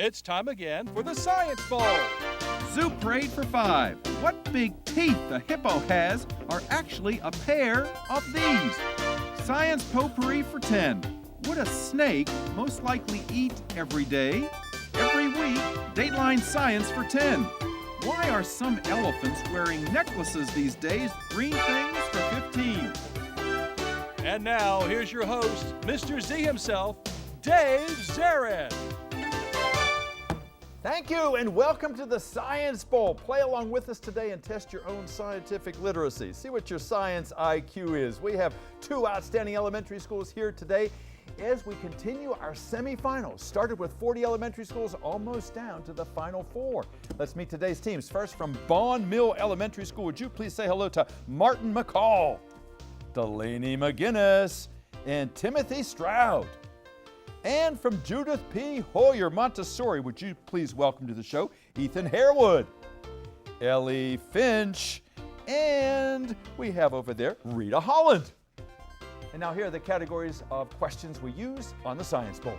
It's time again for the Science Bowl. Zoo parade for 5. What big teeth a hippo has are actually a pair of these. Science potpourri for 10. Would a snake most likely eat every day? Every week, Dateline Science for 10. Why are some elephants wearing necklaces these days? Green things for 15. And now, here's your host, Mr. Z himself, Dave Zarin. Thank you, and welcome to the Science Bowl. Play along with us today and test your own scientific literacy. See what your science IQ is. We have 2 outstanding elementary schools here today as we continue our semifinals. Started with 40 elementary schools, almost down to the final 4. Let's meet today's teams. First, from Bond Mill Elementary School, would you please say hello to Martin McCall, Delaney McGinnis, and Timothy Stroud. And from Judith P. Hoyer Montessori, would you please welcome to the show Ethan Harewood, Ellie Finch, and we have over there Rita Holland. And now here are the categories of questions we use on the Science Bowl.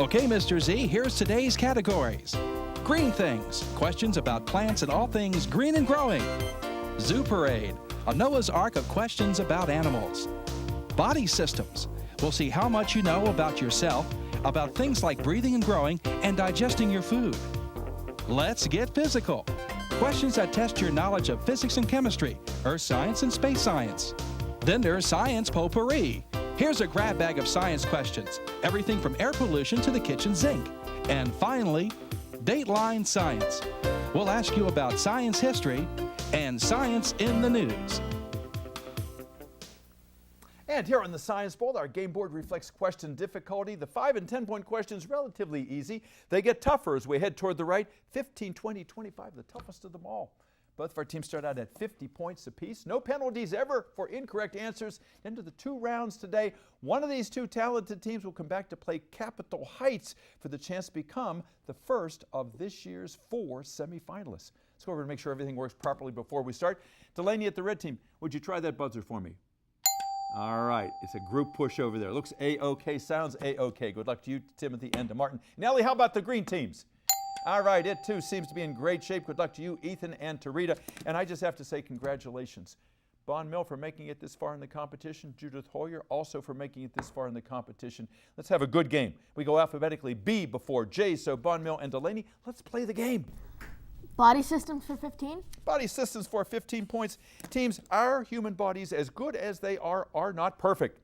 Okay, Mr. Z, here's today's categories. Green things, questions about plants and all things green and growing. Zoo parade, a Noah's Ark of questions about animals. Body systems, we'll see how much you know about yourself, about things like breathing and growing and digesting your food. Let's get physical. Questions that test your knowledge of physics and chemistry, earth science and space science. Then there's science potpourri. Here's a grab bag of science questions, everything from air pollution to the kitchen sink. And finally, Dateline Science. We'll ask you about science history and science in the news. And here on the Science Bowl, our game board reflects question difficulty. The 5 and 10-point questions, relatively easy. They get tougher as we head toward the right. 15, 20, 25, the toughest of them all. Both of our teams start out at 50 points apiece. No penalties ever for incorrect answers. Into the 2 rounds today, one of these 2 talented teams will come back to play Capitol Heights for the chance to become the first of this year's 4 semifinalists. Let's go over and make sure everything works properly before we start. Delaney at the red team, would you try that buzzer for me? All right, it's a group push over there. Looks A-OK, sounds A-OK. Good luck to you, Timothy, and to Martin. Nellie, how about the green teams? All right, it too seems to be in great shape. Good luck to you, Ethan, and to Rita. And I just have to say congratulations. Bond Mill for making it this far in the competition. Judith Hoyer also for making it this far in the competition. Let's have a good game. We go alphabetically B before J, so Bond Mill and Delaney, let's play the game. Body systems for 15. Body systems for 15 points. Teams, our human bodies, as good as they are not perfect.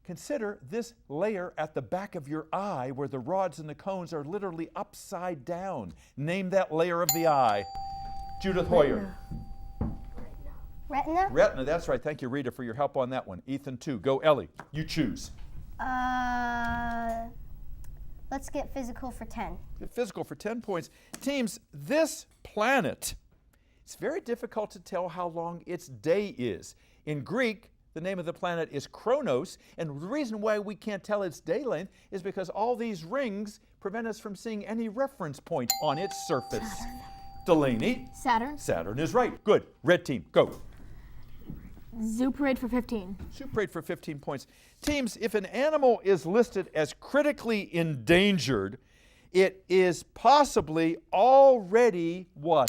Consider this layer at the back of your eye where the rods and the cones are literally upside down. Name that layer of the eye. Judith Hoyer. Retina. Retina, that's right. Thank you, Rita, for your help on that one. Ethan, too. Go, Ellie. You choose. Let's get physical for 10. Get physical for 10 points. Teams, this planet, it's very difficult to tell how long its day is. In Greek, the name of the planet is Kronos, and the reason why we can't tell its day length is because all these rings prevent us from seeing any reference point on its surface. Saturn. Delaney. Saturn. Saturn is right. Good. Red team, go. Zoo parade for 15. Zoo parade for 15 points. Teams, if an animal is listed as critically endangered, it is possibly already what?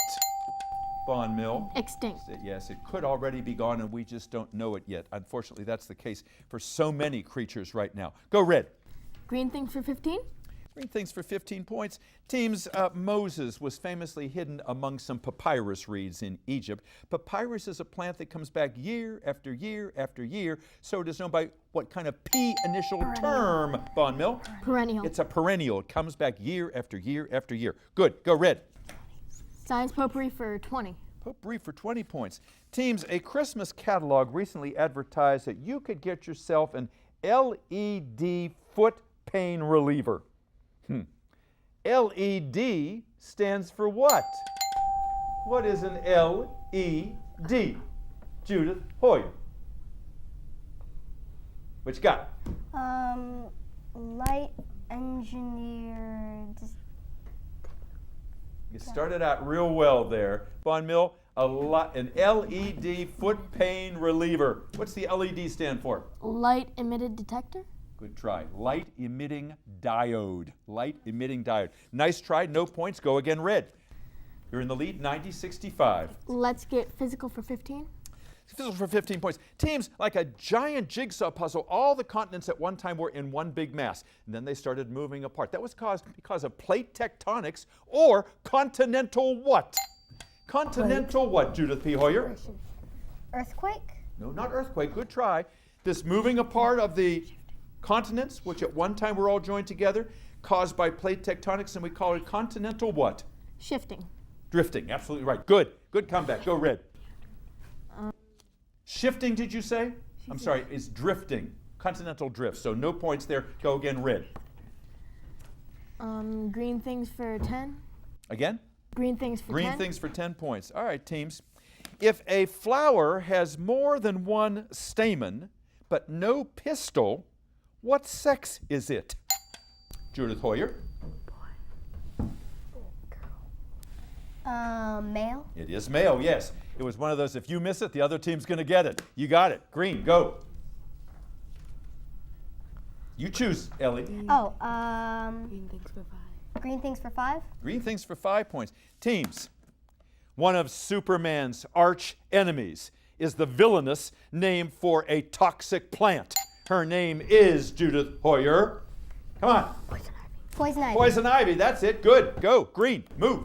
Bond Mill? Extinct. Yes, it could already be gone and we just don't know it yet. Unfortunately, that's the case for so many creatures right now. Go red. Green things for 15. Green things for 15 points. Teams, Moses was famously hidden among some papyrus reeds in Egypt. Papyrus is a plant that comes back year after year after year, so it is known by what kind of P initial term, Bond Mill? Perennial. It's a perennial. It comes back year after year after year. Good. Go red. Science potpourri for 20. Potpourri for 20 points. Teams, a Christmas catalog recently advertised that you could get yourself an LED foot pain reliever. LED stands for what? What is an LED? Judith Hoyer. What you got? Light engineered. You started out real well there. Bond Mill, an LED foot pain reliever. What's the LED stand for? Light emitted detector? Good try. Light emitting diode. Light emitting diode. Nice try. No points. Go again, red. You're in the lead, 90-65. Let's get physical for 15. Physical for 15 points. Teams, like a giant jigsaw puzzle, all the continents at one time were in one big mass. And then they started moving apart. That was caused because of plate tectonics or continental what? Continental what, Judith P. Hoyer? Earthquake? No, not earthquake. Good try. This moving apart of the continents, which at one time were all joined together, caused by plate tectonics, and we call it continental what? Shifting. Drifting. Absolutely right. Good. Good comeback. Go red. Shifting, did you say? I'm sorry, it's drifting. Continental drift. So no points there. Go again, red. Green things for 10. Again? Green things for 10. Green things for 10 points. All right, teams. If a flower has more than one stamen, but no pistil, what sex is it? Judith Hoyer. Male. It is male, yes. It was one of those, if you miss it, the other team's going to get it. You got it. Green, go. You choose, Ellie. Oh, green things for 5. Green things for 5? Green things for 5 points. Teams, one of Superman's arch enemies is the villainous name for a toxic plant. Her name is Judith Hoyer. Come on. Poison ivy. Poison ivy, that's it. Good. Go. Green, move.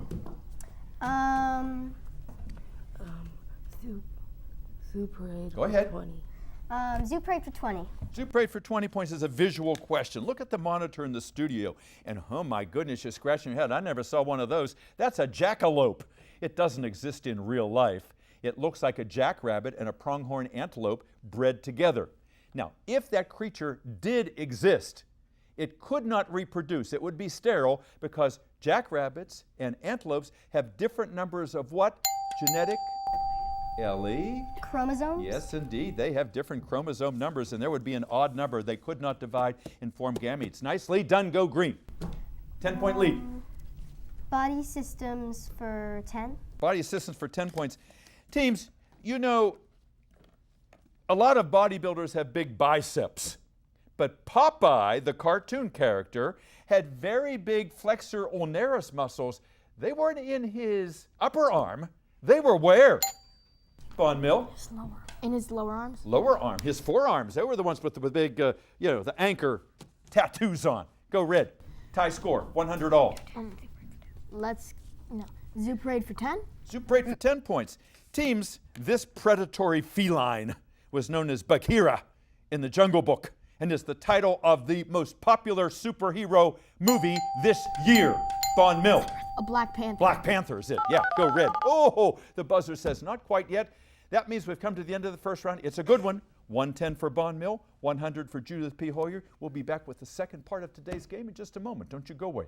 Zoo parade. Go ahead. 20. Zoo parade for 20. Zoo parade for 20 points is a visual question. Look at the monitor in the studio, and oh my goodness, you're scratching your head. I never saw one of those. That's a jackalope. It doesn't exist in real life. It looks like a jackrabbit and a pronghorn antelope bred together. Now, if that creature did exist, it could not reproduce. It would be sterile because jackrabbits and antelopes have different numbers of what? Genetic? Ellie? Chromosomes? Yes, indeed. They have different chromosome numbers, and there would be an odd number. They could not divide and form gametes. Nicely done. Go green. 10-point lead. Body systems for 10. Body systems for 10 points. Teams, you know, a lot of bodybuilders have big biceps, but Popeye, the cartoon character, had very big flexor ulnaris muscles. They weren't in his upper arm. They were where? Von Mill? In his lower arms? Lower arm. His forearms. They were the ones with the big, the anchor tattoos on. Go red. Tie score. 100 all. Zoo parade for 10. Zoo parade for 10 points. Teams, this predatory feline was known as Bagheera in the Jungle Book and is the title of the most popular superhero movie this year. Von Mill. A Black Panther. Black Panther is it. Yeah, go red. Oh, the buzzer says not quite yet. That means we've come to the end of the first round. It's a good one. 110 for Bon Mill, 100 for Judith P. Hoyer. We'll be back with the second part of today's game in just a moment. Don't you go away.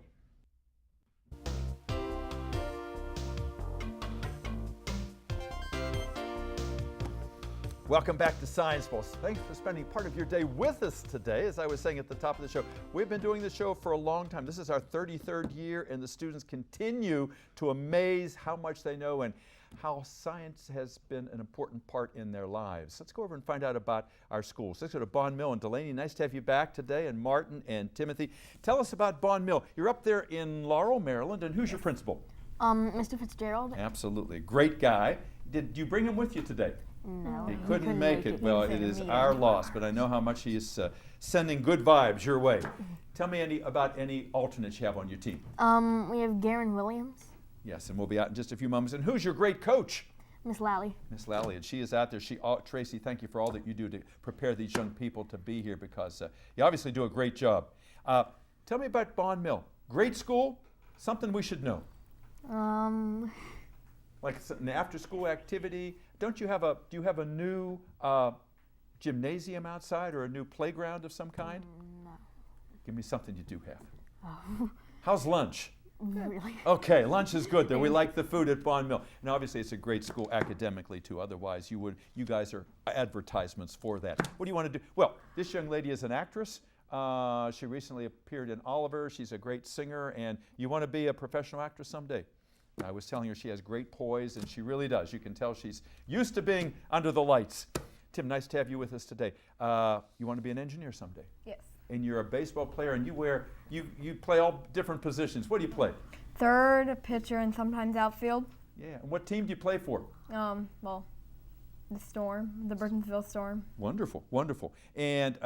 Welcome back to Science Bowl. Thanks for spending part of your day with us today. As I was saying at the top of the show, we've been doing this show for a long time. This is our 33rd year, and the students continue to amaze how much they know and how science has been an important part in their lives. Let's go over and find out about our schools. Let's go to Bon Mill and Delaney. Nice to have you back today, and Martin and Timothy. Tell us about Bon Mill. You're up there in Laurel, Maryland, and who's your principal? Mr. Fitzgerald. Absolutely. Great guy. Did you bring him with you today? No. He couldn't make it. Well, it is our loss, but I know how much he is sending good vibes your way. Tell me about any alternates you have on your team. We have Garen Williams. Yes, and we'll be out in just a few moments. And who's your great coach? Miss Lally. Miss Lally, and she is out there. Tracy, thank you for all that you do to prepare these young people to be here because you obviously do a great job. Tell me about Bon Mill. Great school, something we should know. Like an after-school activity. Do you have a new gymnasium outside or a new playground of some kind? No. Give me something you do have. How's lunch? Really? Okay, lunch is good there. We like the food at Bon Mill. And obviously it's a great school academically too. Otherwise you guys are advertisements for that. What do you want to do? Well, this young lady is an actress. She recently appeared in Oliver. She's a great singer, and you want to be a professional actress someday. I was telling her she has great poise, and she really does. You can tell she's used to being under the lights. Tim, nice to have you with us today. You want to be an engineer someday? Yes. and you're a baseball player, and you play all different positions. What do you play? Third, pitcher, and sometimes outfield. Yeah. And what team do you play for? Well, the Storm, the Burtonsville Storm. Wonderful, wonderful. And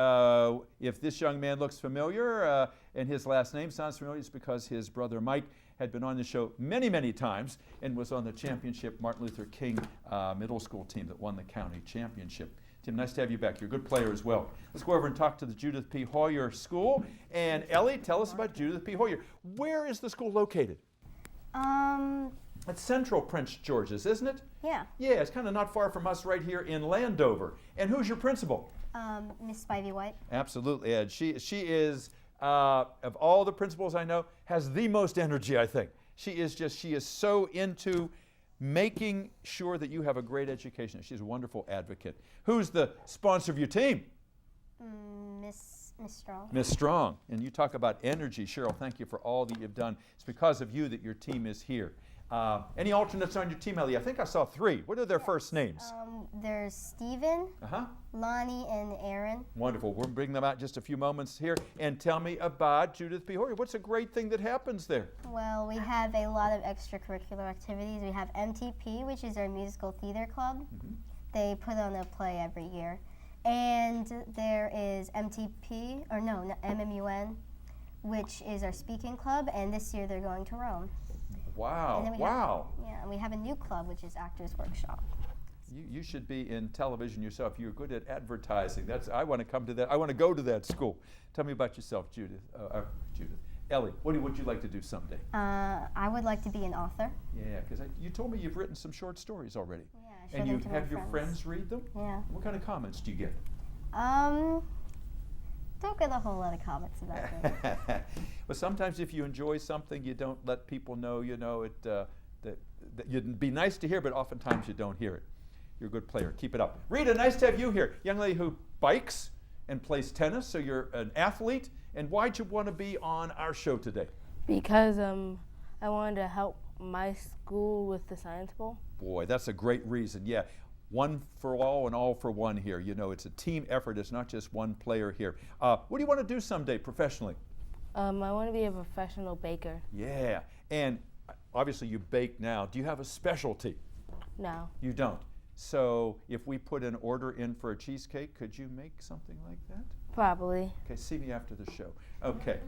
if this young man looks familiar and his last name sounds familiar, it's because his brother Mike had been on the show many, many times and was on the championship Martin Luther King middle school team that won the county championship. Tim, nice to have you back. You're a good player as well. Let's go over and talk to the Judith P. Hoyer School. And Ellie, tell us about Judith P. Hoyer. Where is the school located? It's central Prince George's, isn't it? Yeah. Yeah, it's kind of not far from us right here in Landover. And who's your principal? Miss Spivey White. Absolutely, Ed. She is, of all the principals I know, has the most energy, I think. She is so into making sure that you have a great education. She's a wonderful advocate. Who's the sponsor of your team? Miss Strong. Miss Strong. And you talk about energy. Cheryl, thank you for all that you've done. It's because of you that your team is here. Any alternates on your team, Ellie? I think I saw 3. What are their first names? There's Steven, Lonnie, and Aaron. Wonderful. We'll bring them out in just a few moments here. And tell me about Judith P. Hoyer. What's a great thing that happens there? Well, we have a lot of extracurricular activities. We have MTP, which is our musical theater club. They put on a play every year. And there is MMUN, which is our speaking club. And this year they're going to Rome. Wow, And we have a new club, which is Actors Workshop. You should be in television yourself. You're good at advertising. I want to come to that. I want to go to that school. Tell me about yourself, Judith. Ellie, what would you like to do someday? I would like to be an author. Yeah, because you told me you've written some short stories already. Yeah, I showed and you them to my have your friends read them? Yeah. What kind of comments do you get? Don't get a whole lot of comments about it. Well, sometimes if you enjoy something, you don't let people know, that you'd be nice to hear, but oftentimes you don't hear it. You're a good player. Keep it up. Rita, nice to have you here. Young lady who bikes and plays tennis, so you're an athlete. And why'd you want to be on our show today? Because I wanted to help my school with the Science Bowl. Boy, that's a great reason. Yeah. One for all and all for one here. It's a team effort. It's not just one player here. What do you want to do someday professionally? I want to be a professional baker. Yeah. And obviously you bake now. Do you have a specialty? No. You don't. So if we put an order in for a cheesecake, could you make something like that? Probably. Okay, see me after the show. Okay.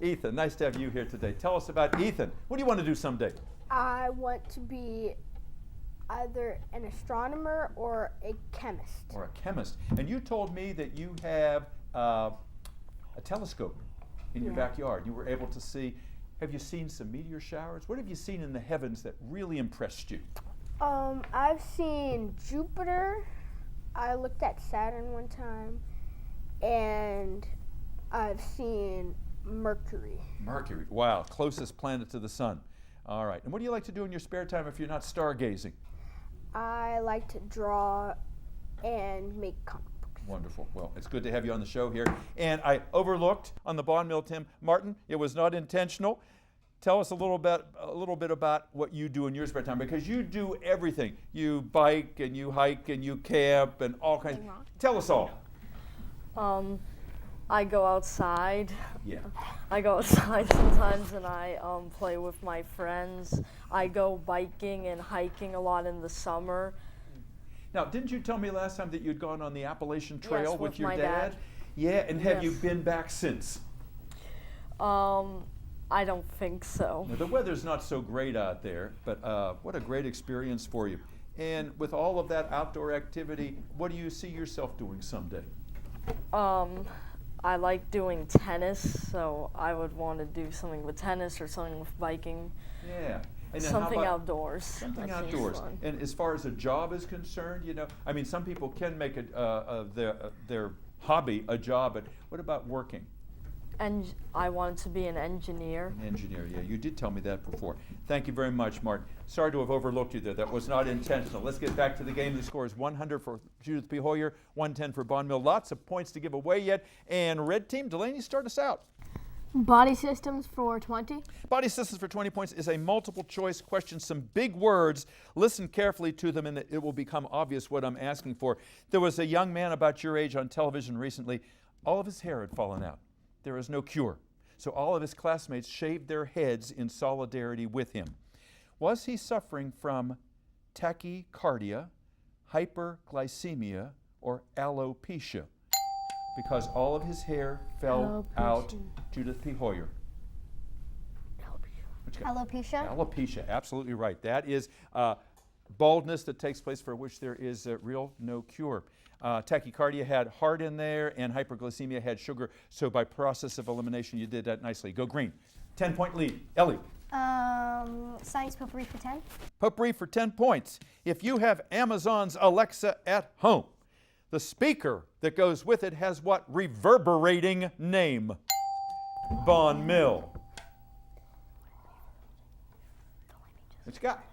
Ethan, nice to have you here today. Tell us about Ethan. What do you want to do someday? I want to be either an astronomer or a chemist. Or a chemist. And you told me that you have a telescope in your backyard. You were able to see. Have you seen some meteor showers? What have you seen in the heavens that really impressed you? I've seen Jupiter. I looked at Saturn one time. And I've seen Mercury. Mercury. Wow. Closest planet to the sun. All right. And what do you like to do in your spare time if you're not stargazing? I like to draw and make comic books. Wonderful. Well, it's good to have you on the show here. And I overlooked on the bond mill, Tim Martin. It was not intentional. Tell us a little bit about what you do in your spare time, because you do everything. You bike and you hike and you camp and all kinds. Tell us all. I go outside. Yeah. I go outside sometimes and I play with my friends. I go biking and hiking a lot in the summer. Now, didn't you tell me last time that you'd gone on the Appalachian Trail Yes, with your my dad. Yeah, and have you Yes. been back since? I don't think so. Now, the weather's not so great out there, but what a great experience for you. And with all of that outdoor activity, what do you see yourself doing someday? I like doing tennis, so I would want to do something with tennis or something with biking. Yeah. And then how Something about outdoors. Something That seems outdoors. fun. And as far as a job is concerned, some people can make their hobby a job, but what about working? And I wanted to be an engineer. An engineer, yeah, you did tell me that before. Thank you very much, Mark. Sorry to have overlooked you there. That was not intentional. Let's get back to the game. The score is 100 for Judith P. Hoyer, 110 for Bond Mill. Lots of points to give away yet. And red team, Delaney, start us out. Body systems for 20. Body systems for 20 points is a multiple choice question, some big words. Listen carefully to them and it will become obvious what I'm asking for. There was a young man about your age on television recently. All of his hair had fallen out. there is no cure. So all of his classmates shaved their heads in solidarity with him. Was he suffering from tachycardia, hyperglycemia, or alopecia? Because all of his hair fell out. Judith P. Hoyer. Alopecia. Alopecia, absolutely right. That is baldness that takes place for which there is no cure. Tachycardia had heart in there, and hyperglycemia had sugar. So by process of elimination, you did that nicely. Go green. 10-point lead. Ellie. Science potpourri for 10. Potpourri for 10 points. If you have Amazon's Alexa at home, the speaker that goes with it has what reverberating name? Von Mill. What you got?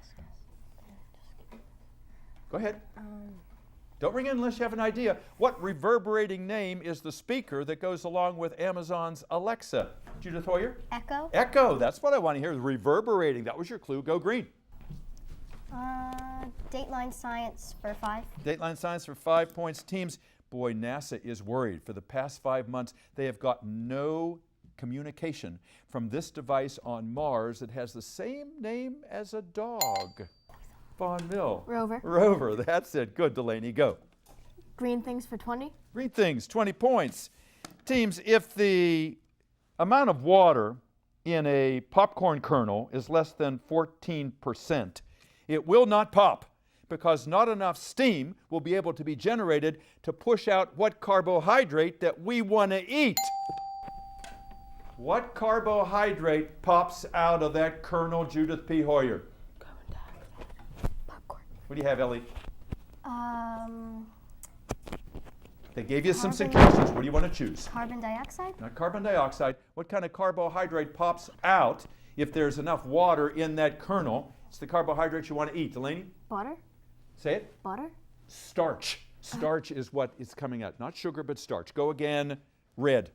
Go ahead. Don't ring in unless you have an idea. What reverberating name is the speaker that goes along with Amazon's Alexa? Judith Hoyer? Echo. Echo. That's what I want to hear. Reverberating. That was your clue. Go green. Dateline Science for 5. Dateline Science for 5 points. Teams, boy, NASA is worried. For the past 5 months, they have got no communication from this device on Mars that has the same name as a dog. Von Mill. Rover. Rover, that's it. Good, Delaney, go. Green things for 20. Green things, 20 points. Teams, if the amount of water in a popcorn kernel is less than 14%, it will not pop because not enough steam will be able to be generated to push out what carbohydrate that we want to eat. What carbohydrate pops out of that kernel, Judith P. Hoyer? Popcorn. What do you have, Ellie? They gave you some Carbon- suggestions. What do you want to choose? Carbon dioxide. Not carbon dioxide. What kind of carbohydrate pops out if there's enough water in that kernel? It's the carbohydrate you want to eat. Delaney? Butter. Say it. Butter. Starch. Starch is what is coming out. Not sugar, but starch. Go again. Red.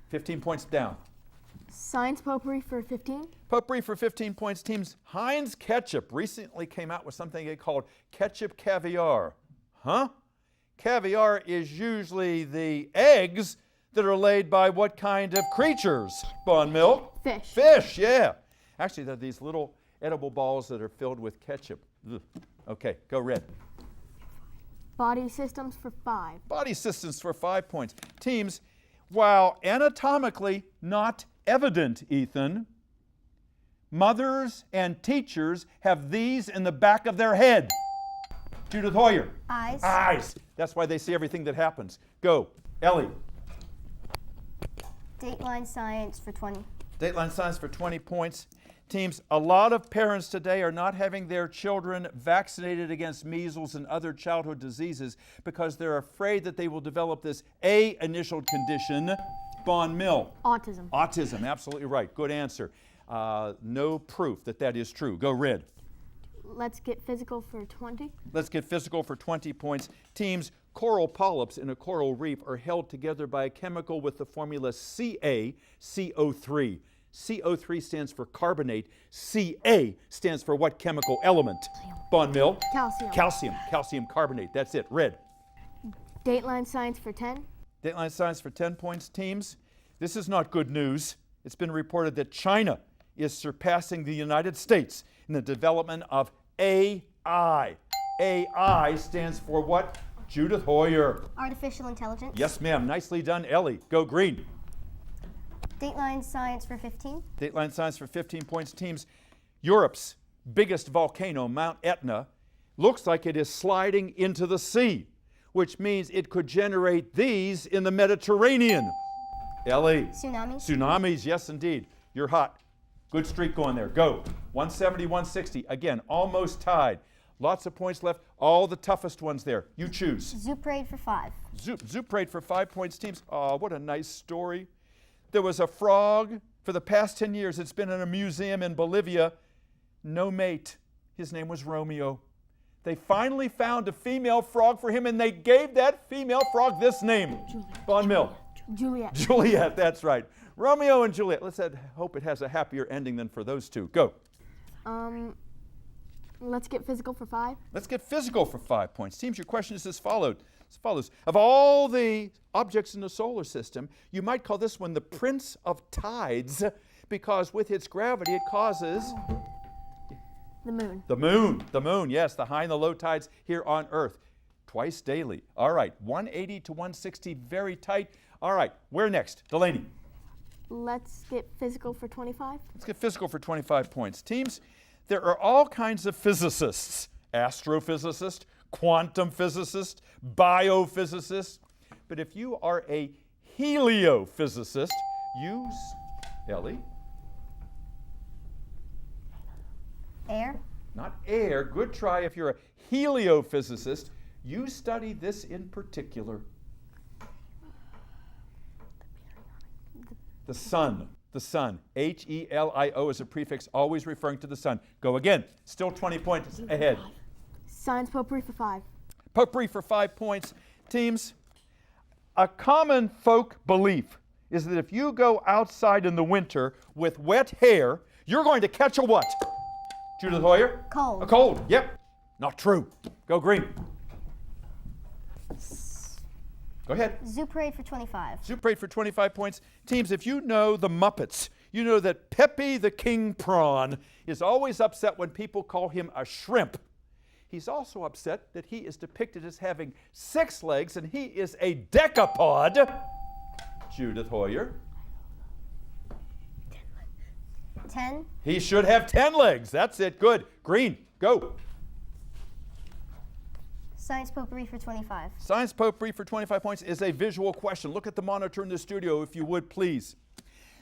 15 points down. Science potpourri for 15. Potpourri for 15 points. Teams, Heinz Ketchup recently came out with something they called ketchup caviar. Huh? Caviar is usually the eggs that are laid by what kind of creatures? Von Mill? Fish. Fish, yeah. Actually, they're these little edible balls that are filled with ketchup. Ugh. Okay, go red. Body systems for 5. Body systems for 5 points. Teams, while anatomically not evident, Ethan, mothers and teachers have these in the back of their head. Judith Hoyer. Eyes. Eyes. That's why they see everything that happens. Go. Ellie. Dateline Science for 20. Dateline Science for 20 points. Teams, a lot of parents today are not having their children vaccinated against measles and other childhood diseases because they're afraid that they will develop this initial condition, Von Mill. Autism. Autism, absolutely right. Good answer. No proof that that is true. Go red. Let's get physical for 20. Let's get physical for 20 points. Teams, coral polyps in a coral reef are held together by a chemical with the formula CaCO3. CO3 stands for carbonate. Ca stands for what chemical element? Von Mill? Calcium. Calcium. Calcium carbonate. That's it. Red. Dateline Science for 10. Dateline Science for 10 points. Teams, this is not good news. It's been reported that China is surpassing the United States in the development of AI. AI stands for what? Judith Hoyer. Artificial intelligence. Yes, ma'am. Nicely done, Ellie. Go green. Dateline Science for 15. Dateline Science for 15 points. Teams, Europe's biggest volcano, Mount Etna, looks like it is sliding into the sea, which means it could generate these in the Mediterranean. Ellie. Tsunamis. Tsunamis, yes indeed. You're hot. Good streak going there. Go. 170, 160. Again, almost tied. Lots of points left. All the toughest ones there. You choose. Zoo Parade for 5. Zoo Parade for 5 points. Teams, oh, what a nice story. There was a frog. For the past 10 years, it's been in a museum in Bolivia. No mate. His name was Romeo. They finally found a female frog for him, and they gave that female frog this name. Von Mill. Juliet. Juliet, that's right. Romeo and Juliet. Let's hope it has a happier ending than for those two. Go. Let's get physical for 5. Let's get physical for 5 points. Teams, your question is as follows. Of all the objects in the solar system, you might call this one the Prince of Tides, because with its gravity it causes The moon. the moon, yes, the high and the low tides here on Earth, twice daily. All right, 180 to 160, very tight. All right, where next? Delaney. Let's get physical for 25. Let's get physical for 25 points. Teams, there are all kinds of physicists, astrophysicists, quantum physicists, biophysicists, but if you are a heliophysicist, use, Ellie, Air. not air, good try if you're a heliophysicist, you study this in particular. The sun, H-E-L-I-O is a prefix, always referring to the sun. Go again, still 20 points ahead. Science potpourri for 5. Potpourri for 5 points. Teams, a common folk belief is that if you go outside in the winter with wet hair, you're going to catch a what? Judith Hoyer? Cold. A cold, yep. Not true. Go green. Go ahead. Zoo parade for 25. Zoo parade for 25 points. Teams, if you know the Muppets, you know that Pepe the King Prawn is always upset when people call him a shrimp. He's also upset that he is depicted as having 6 legs and he is a decapod. Judith Hoyer. 10. He should have 10 legs. That's it. Good. Green. Go. Science potpourri for 25. Science potpourri for 25 points is a visual question. Look at the monitor in the studio, if you would, please.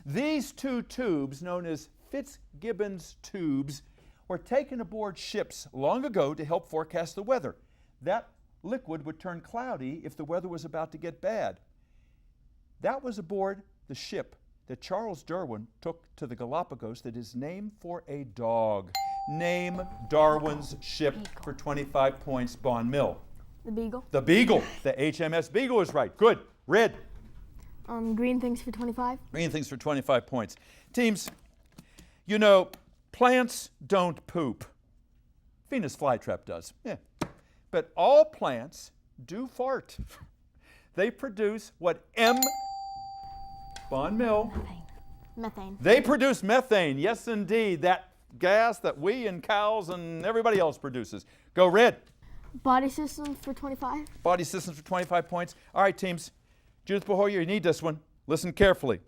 These 2 tubes, known as Fitzgibbon's tubes, were taken aboard ships long ago to help forecast the weather. That liquid would turn cloudy if the weather was about to get bad. That was aboard the ship that Charles Darwin took to the Galapagos that is named for a dog. Name Darwin's ship for 25 points, Bon Mill. The Beagle. The Beagle. The HMS Beagle is right. Good. Red. Green things for 25. Green things for 25 points. Teams, you know, plants don't poop. Venus flytrap does. Yeah. But all plants do fart. They produce what Bon Mill. Methane. They produce methane. Yes, indeed. That gas that we and cows and everybody else produces. Go red. Body systems for 25. Body systems for 25 points. All right, teams. Judith Behoyer, you need this one. Listen carefully.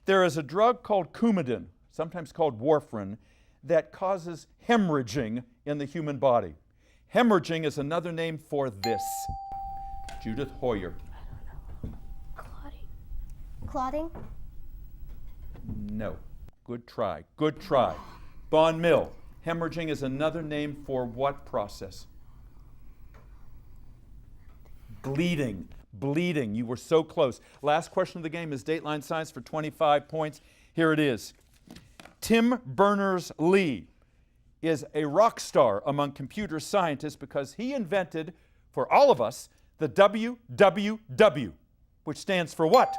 There is a drug called Coumadin, sometimes called warfarin, that causes hemorrhaging in the human body. Hemorrhaging is another name for this. Judith Hoyer. Clotting. No. Good try. Good try. Bon Mill. Hemorrhaging is another name for what process? Bleeding. Bleeding. You were so close. Last question of the game is Dateline Science for 25 points. Here it is. Tim Berners-Lee is a rock star among computer scientists because he invented, for all of us, the WWW, which stands for what?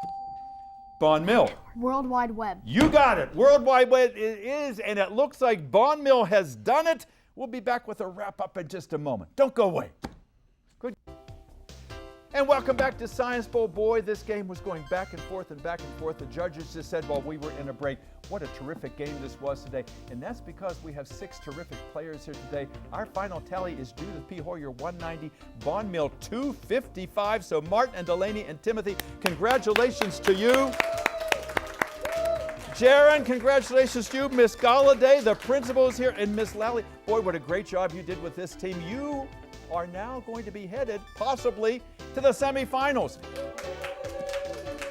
Bon Mill. World Wide Web. You got it. World Wide Web it is, and it looks like Bon Mill has done it. We'll be back with a wrap-up in just a moment. Don't go away. Good. And welcome back to Science Bowl. Boy, this game was going back and forth and back and forth. The judges just said while we were in a break, what a terrific game this was today. And that's because we have 6 terrific players here today. Our final tally is Judith P. Hoyer, 190, Bon Mill, 255. So Martin and Delaney and Timothy, congratulations to you. Jaron, congratulations to you. Miss Galladay, the principal is here, and Miss Lally. Boy, what a great job you did with this team. You are now going to be headed, possibly, to the semifinals.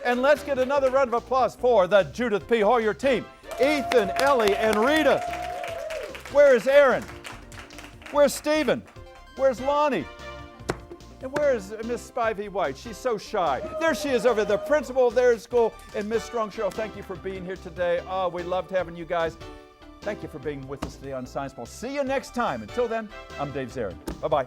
And let's get another round of applause for the Judith P. Hoyer team. Ethan, Ellie, and Rita. Where is Aaron? Where's Stephen? Where's Lonnie? And where's Miss Spivey White? She's so shy. There she is over there, the principal of their school. And Miss Strong Cheryl, thank you for being here today. Oh, we loved having you guys. Thank you for being with us today on Science Bowl. See you next time. Until then, I'm Dave Zarin. Bye-bye.